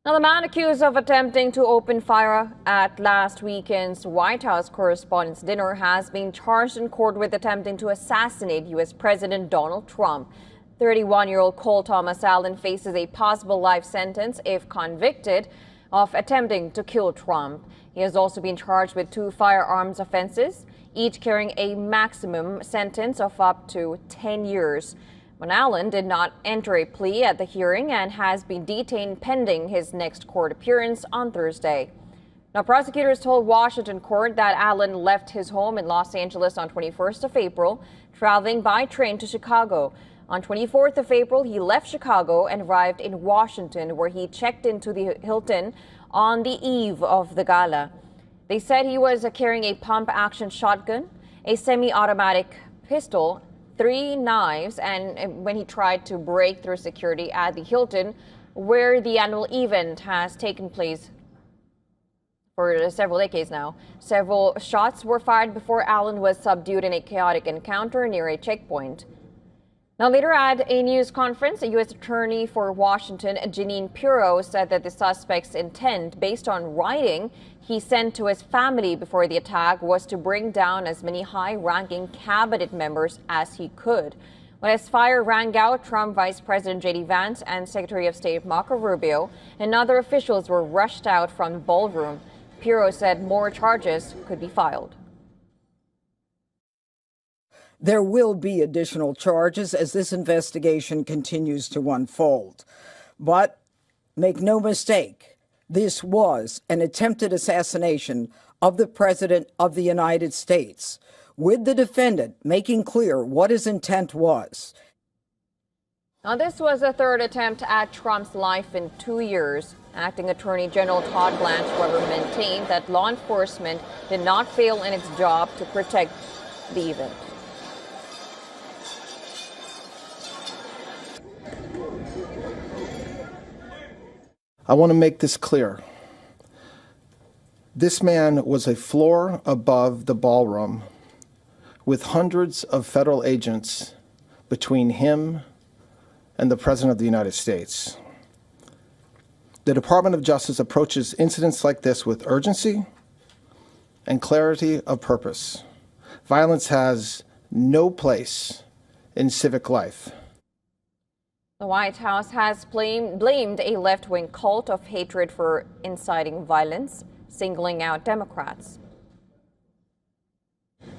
Now, the man accused of attempting to open fire at last weekend's White House Correspondents Dinner has been charged in court with attempting to assassinate U.S. President Donald Trump. 31-year-old Cole Thomas Allen faces a possible life sentence if convicted of attempting to kill Trump. He has also been charged with 2 firearms offenses, each carrying a maximum sentence of up to 10 years. Allen did not enter a plea at the hearing and has been detained pending his next court appearance on Thursday. Now, prosecutors told Washington court that Allen left his home in Los Angeles on 21st of April, traveling by train to Chicago. On 24th of April, he left Chicago and arrived in Washington, where he checked into the Hilton on the eve of the gala. They said he was carrying a pump-action shotgun, a semi-automatic pistol, 3 knives, and when he tried to break through security at the Hilton, where the annual event has taken place for several decades now. Several shots were fired before Allen was subdued in a chaotic encounter near a checkpoint. Now, later at a news conference, a U.S. attorney for Washington, Jeanine Pirro, said that the suspect's intent, based on writing he sent to his family before the attack, was to bring down as many high-ranking cabinet members as he could. When his fire rang out, Trump Vice President J.D. Vance and Secretary of State Marco Rubio and other officials were rushed out from the ballroom. Pirro said more charges could be filed. There will be additional charges as this investigation continues to unfold. But make no mistake, this was an attempted assassination of the President of the United States, with the defendant making clear what his intent was. Now, this was the 3rd attempt at Trump's life in 2 years. Acting Attorney General Todd Blanche, however, maintained that law enforcement did not fail in its job to protect the event. I want to make this clear. This man was a floor above the ballroom with hundreds of federal agents between him and the President of the United States. The Department of Justice approaches incidents like this with urgency and clarity of purpose. Violence has no place in civic life. The White House has blamed a left-wing cult of hatred for inciting violence, singling out Democrats.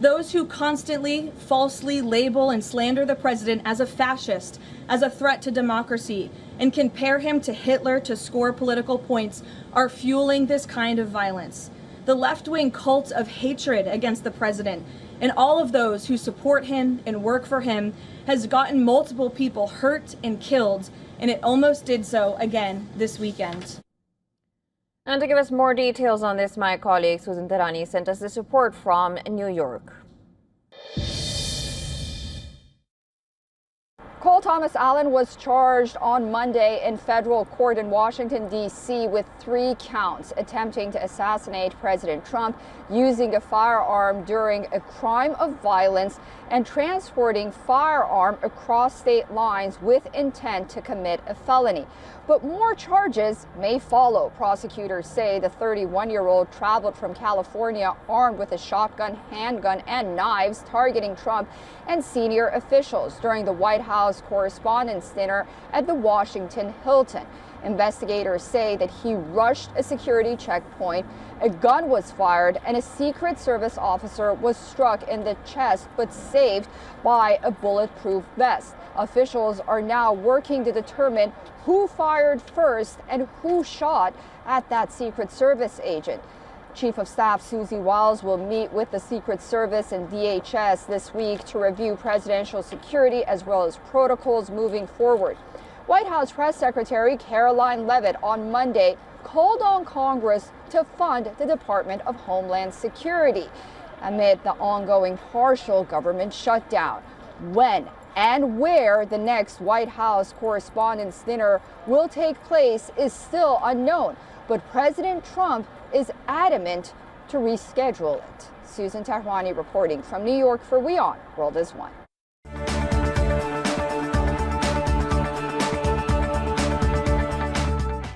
Those who constantly falsely label and slander the president as a fascist, as a threat to democracy, and compare him to Hitler to score political points are fueling this kind of violence. The left-wing cult of hatred against the president and all of those who support him and work for him has gotten multiple people hurt and killed, and it almost did so again this weekend. And to give us more details on this, my colleague Susan Terani sent us this report from New York. Cole Thomas Allen was charged on Monday in federal court in Washington, D.C. with 3 counts: attempting to assassinate President Trump, using a firearm during a crime of violence, and transporting firearm across state lines with intent to commit a felony. But more charges may follow. Prosecutors say the 31-year-old traveled from California armed with a shotgun, handgun, and knives, targeting Trump and senior officials during the White House Correspondents Dinner at the Washington Hilton. Investigators say that he rushed a security checkpoint, a gun was fired, and a Secret Service officer was struck in the chest but saved by a bulletproof vest. Officials are now working to determine who fired first and who shot at that Secret Service agent. Chief of Staff Susie Wiles will meet with the Secret Service and DHS this week to review presidential security as well as protocols moving forward. White House Press Secretary Caroline Leavitt on Monday called on Congress to fund the Department of Homeland Security amid the ongoing partial government shutdown. When and where the next White House Correspondents' Dinner will take place is still unknown, but President Trump is adamant to reschedule it. Susan Tahrani reporting from New York for WION World is One.